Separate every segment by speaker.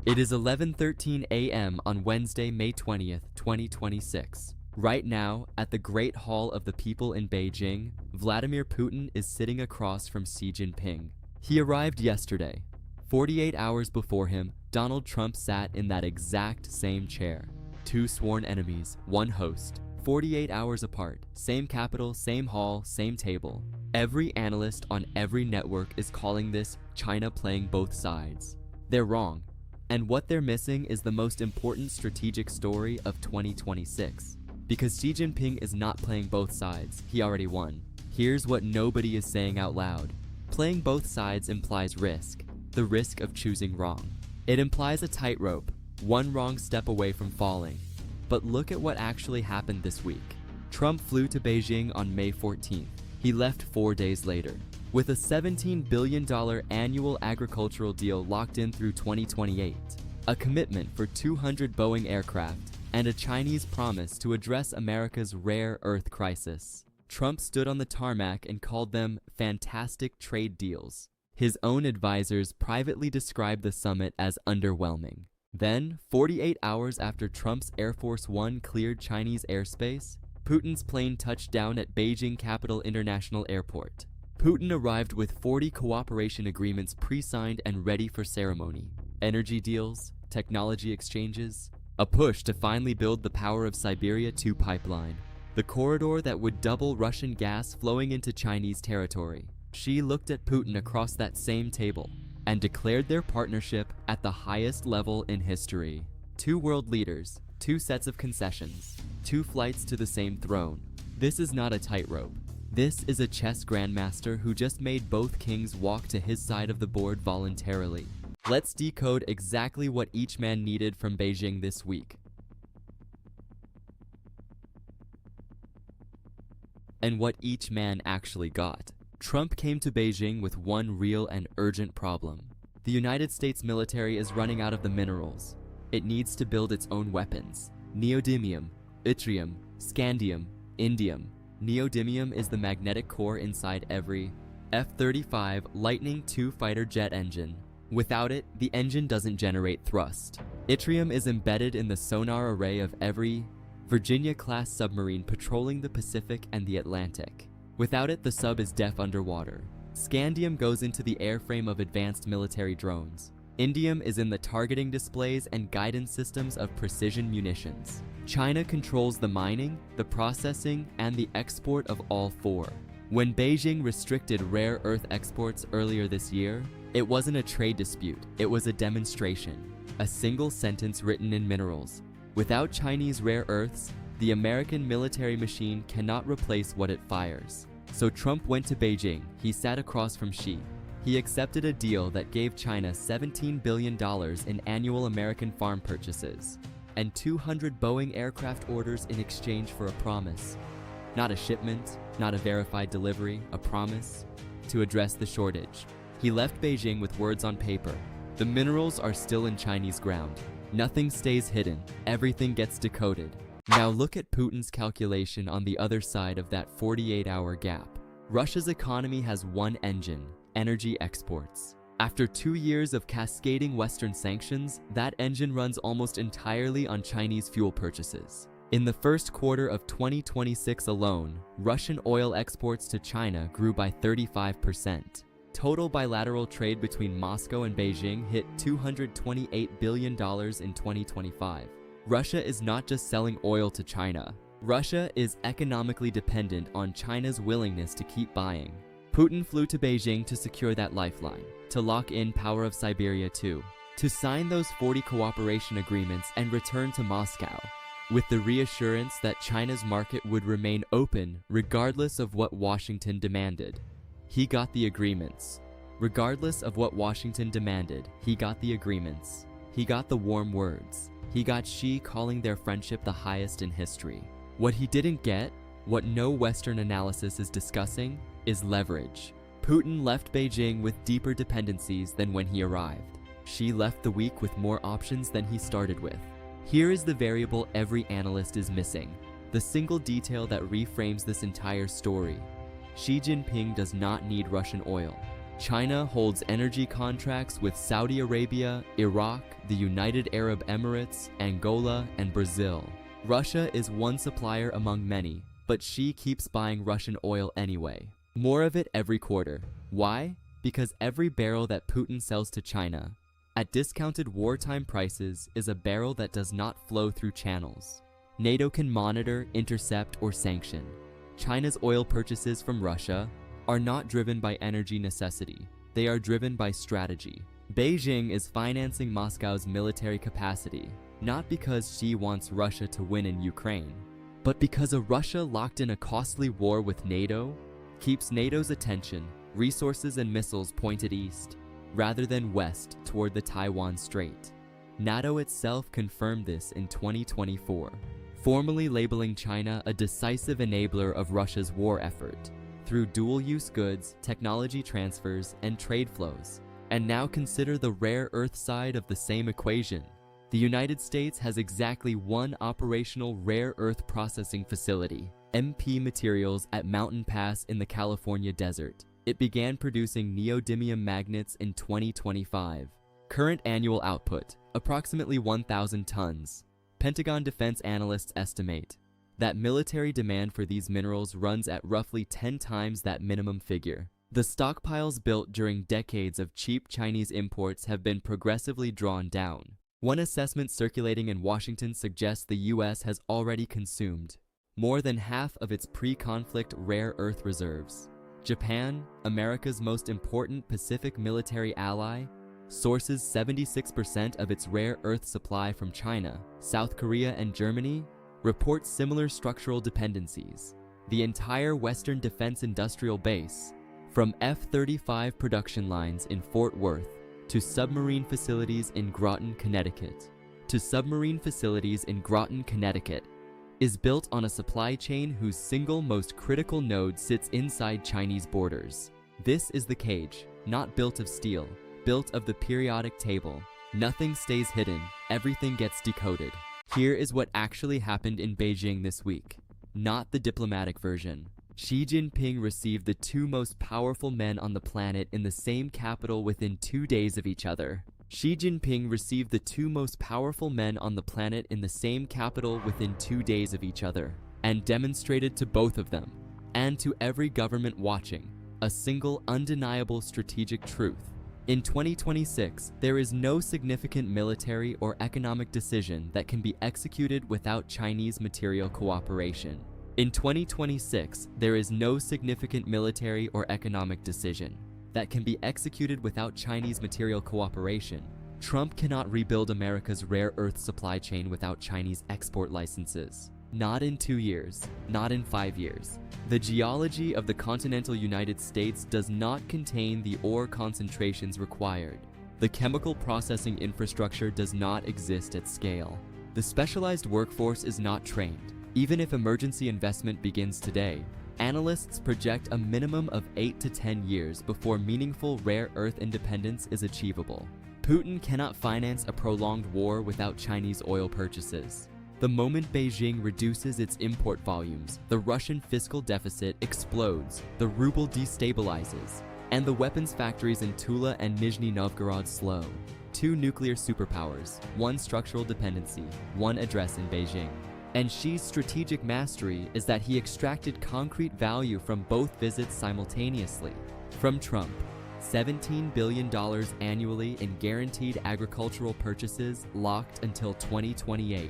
Speaker 1: It is 11:13 a.m. on Wednesday, May 20th, 2026. Right now, at the Great Hall of the People in Beijing, Vladimir Putin is sitting across from Xi Jinping. He arrived yesterday. 48 hours before him, Donald Trump sat in that exact same chair. Two sworn enemies, one host. 48 hours apart, same capital, same hall, same table. Every analyst on every network is calling this China playing both sides. They're wrong. And what they're missing is the most important strategic story of 2026. Because Xi Jinping is not playing both sides, he already won. Here's what nobody is saying out loud. Playing both sides implies risk, the risk of choosing wrong. It implies a tightrope, one wrong step away from falling. But look at what actually happened this week. Trump flew to Beijing on May 14th. He left 4 days later. With a $17 billion annual agricultural deal locked in through 2028, a commitment for 200 Boeing aircraft, and a Chinese promise to address America's rare earth crisis, Trump stood on the tarmac and called them fantastic trade deals. His own advisors privately described the summit as underwhelming. Then, 48 hours after Trump's Air Force One cleared Chinese airspace, Putin's plane touched down at Beijing Capital International Airport. Putin arrived with 40 cooperation agreements pre-signed and ready for ceremony. Energy deals, technology exchanges, a push to finally build the Power of Siberia 2 pipeline, the corridor that would double Russian gas flowing into Chinese territory. Xi looked at Putin across that same table and declared their partnership at the highest level in history. Two world leaders, two sets of concessions, two flights to the same throne. This is not a tightrope. This is a chess grandmaster who just made both kings walk to his side of the board voluntarily. Let's decode exactly what each man needed from Beijing this week. And what each man actually got. Trump came to Beijing with one real and urgent problem. The United States military is running out of the minerals. It needs to build its own weapons. Neodymium, yttrium, scandium, indium. Neodymium is the magnetic core inside every F-35 Lightning II fighter jet engine. Without it, the engine doesn't generate thrust. Yttrium is embedded in the sonar array of every Virginia-class submarine patrolling the Pacific and the Atlantic. Without it, the sub is deaf underwater. Scandium goes into the airframe of advanced military drones. Indium is in the targeting displays and guidance systems of precision munitions. China controls the mining, the processing, and the export of all four. When Beijing restricted rare earth exports earlier this year, it wasn't a trade dispute, it was a demonstration. A single sentence written in minerals. Without Chinese rare earths, the American military machine cannot replace what it fires. So Trump went to Beijing, he sat across from Xi. He accepted a deal that gave China $17 billion in annual American farm purchases, and 200 Boeing aircraft orders in exchange for a promise. Not a shipment, not a verified delivery, a promise to address the shortage. He left Beijing with words on paper. The minerals are still in Chinese ground. Nothing stays hidden, everything gets decoded. Now look at Putin's calculation on the other side of that 48-hour gap. Russia's economy has one engine: energy exports. After 2 years of cascading Western sanctions, that engine runs almost entirely on Chinese fuel purchases. In the first quarter of 2026 alone, Russian oil exports to China grew by 35%. Total bilateral trade between Moscow and Beijing hit $228 billion in 2025. Russia is not just selling oil to China. Russia is economically dependent on China's willingness to keep buying. Putin flew to Beijing to secure that lifeline, to lock in Power of Siberia 2, to sign those 40 cooperation agreements and return to Moscow, with the reassurance that China's market would remain open regardless of what Washington demanded. He got the agreements. Regardless of what Washington demanded, he got the agreements. He got the warm words. He got Xi calling their friendship the highest in history. What he didn't get, what no Western analysis is discussing, is leverage. Putin left Beijing with deeper dependencies than when he arrived. Xi left the week with more options than he started with. Here is the variable every analyst is missing, the single detail that reframes this entire story. Xi Jinping does not need Russian oil. China holds energy contracts with Saudi Arabia, Iraq, the United Arab Emirates, Angola, and Brazil. Russia is one supplier among many, but she keeps buying Russian oil anyway. More of it every quarter. Why? Because every barrel that Putin sells to China at discounted wartime prices is a barrel that does not flow through channels NATO can monitor, intercept, or sanction. China's oil purchases from Russia are not driven by energy necessity. They are driven by strategy. Beijing is financing Moscow's military capacity, not because she wants Russia to win in Ukraine, but because a Russia locked in a costly war with NATO keeps NATO's attention, resources, and missiles pointed east, rather than west toward the Taiwan Strait. NATO itself confirmed this in 2024, formally labeling China a decisive enabler of Russia's war effort through dual-use goods, technology transfers, and trade flows. And now consider the rare earth side of the same equation. The United States has exactly one operational rare earth processing facility, MP Materials, at Mountain Pass in the California desert. It began producing neodymium magnets in 2025. Current annual output, approximately 1,000 tons. Pentagon defense analysts estimate that military demand for these minerals runs at roughly 10 times that minimum figure. The stockpiles built during decades of cheap Chinese imports have been progressively drawn down. One assessment circulating in Washington suggests the US has already consumed more than half of its pre-conflict rare earth reserves. Japan, America's most important Pacific military ally, sources 76% of its rare earth supply from China. South Korea and Germany report similar structural dependencies. The entire Western defense industrial base, from F-35 production lines in Fort Worth to submarine facilities in Groton, Connecticut, is built on a supply chain whose single most critical node sits inside Chinese borders. This is the cage, not built of steel, built of the periodic table. Nothing stays hidden, everything gets decoded. Here is what actually happened in Beijing this week, not the diplomatic version. Xi Jinping received the two most powerful men on the planet in the same capital within 2 days of each other. Xi Jinping received the two most powerful men on the planet in the same capital within 2 days of each other, and demonstrated to both of them, and to every government watching, a single undeniable strategic truth. In 2026, there is no significant military or economic decision that can be executed without Chinese material cooperation. In 2026, there is no significant military or economic decision that can be executed without Chinese material cooperation. Trump cannot rebuild America's rare earth supply chain without Chinese export licenses. Not in 2 years, not in 5 years. The geology of the continental United States does not contain the ore concentrations required. The chemical processing infrastructure does not exist at scale. The specialized workforce is not trained. Even if emergency investment begins today, analysts project a minimum of 8 to 10 years before meaningful rare earth independence is achievable. Putin cannot finance a prolonged war without Chinese oil purchases. The moment Beijing reduces its import volumes, the Russian fiscal deficit explodes, the ruble destabilizes, and the weapons factories in Tula and Nizhny Novgorod slow. Two nuclear superpowers, one structural dependency, one address in Beijing. And Xi's strategic mastery is that he extracted concrete value from both visits simultaneously. From Trump, $17 billion annually in guaranteed agricultural purchases locked until 2028.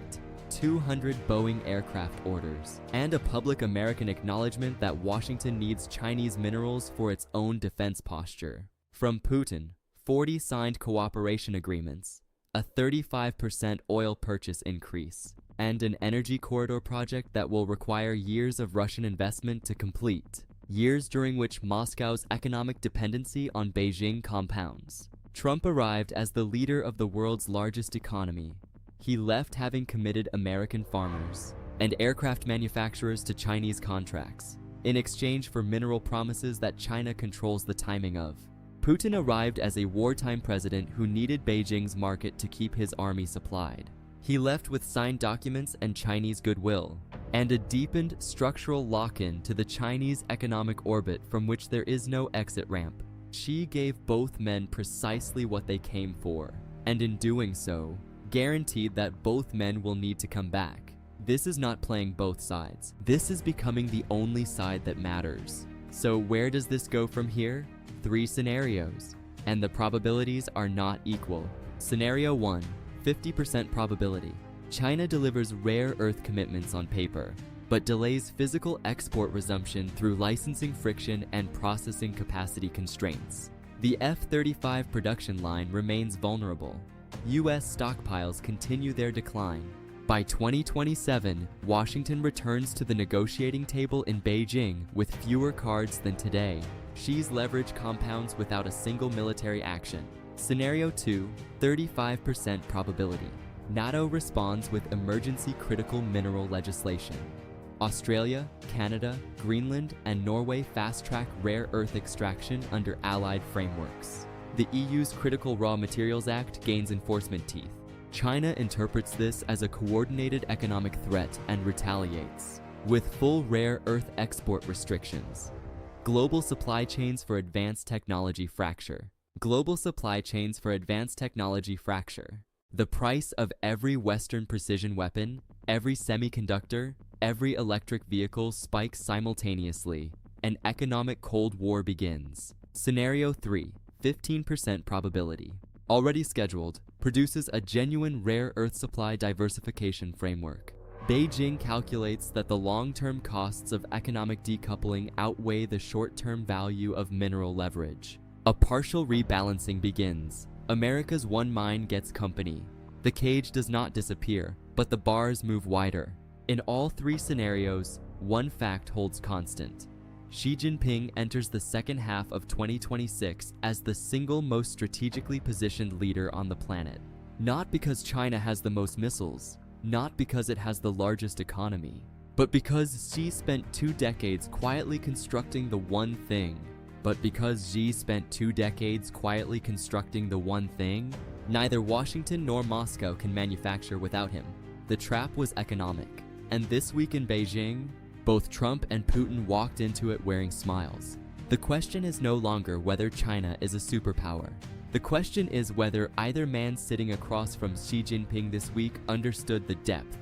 Speaker 1: 200 Boeing aircraft orders, and a public American acknowledgement that Washington needs Chinese minerals for its own defense posture. From Putin, 40 signed cooperation agreements, a 35% oil purchase increase, and an energy corridor project that will require years of Russian investment to complete, years during which Moscow's economic dependency on Beijing compounds. Trump arrived as the leader of the world's largest economy. He left having committed American farmers and aircraft manufacturers to Chinese contracts, in exchange for mineral promises that China controls the timing of. Putin arrived as a wartime president who needed Beijing's market to keep his army supplied. He left with signed documents and Chinese goodwill, and a deepened structural lock-in to the Chinese economic orbit from which there is no exit ramp. Xi gave both men precisely what they came for, and in doing so, guaranteed that both men will need to come back. This is not playing both sides. This is becoming the only side that matters. So where does this go from here? 3 scenarios, and the probabilities are not equal. Scenario 1, 50% probability. China delivers rare earth commitments on paper, but delays physical export resumption through licensing friction and processing capacity constraints. The F-35 production line remains vulnerable. US stockpiles continue their decline. By 2027, Washington returns to the negotiating table in Beijing with fewer cards than today. Xi's leverage compounds without a single military action. Scenario 2, 35% probability. NATO responds with emergency critical mineral legislation. Australia, Canada, Greenland, and Norway fast-track rare earth extraction under Allied frameworks. The EU's Critical Raw Materials Act gains enforcement teeth. China interprets this as a coordinated economic threat and retaliates, with full rare earth export restrictions. Global supply chains for advanced technology fracture. Global supply chains for advanced technology fracture. The price of every Western precision weapon, every semiconductor, every electric vehicle spikes simultaneously. An economic Cold War begins. Scenario 3, 15% probability. Already scheduled, produces a genuine rare earth supply diversification framework. Beijing calculates that the long-term costs of economic decoupling outweigh the short-term value of mineral leverage. A partial rebalancing begins. America's one mine gets company. The cage does not disappear, but the bars move wider. In all 3 scenarios, one fact holds constant. Xi Jinping enters the second half of 2026 as the single most strategically positioned leader on the planet. Not because China has the most missiles, not because it has the largest economy, but because Xi spent 2 decades quietly constructing the one thing. Neither Washington nor Moscow can manufacture without him. The trap was economic. And this week in Beijing, both Trump and Putin walked into it wearing smiles. The question is no longer whether China is a superpower. The question is whether either man sitting across from Xi Jinping this week understood the depth.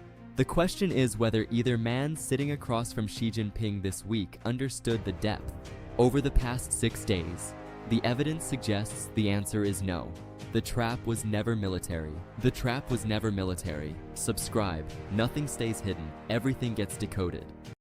Speaker 1: Over the past 6 days, the evidence suggests the answer is no. The trap was never military. Subscribe. Nothing stays hidden. Everything gets decoded.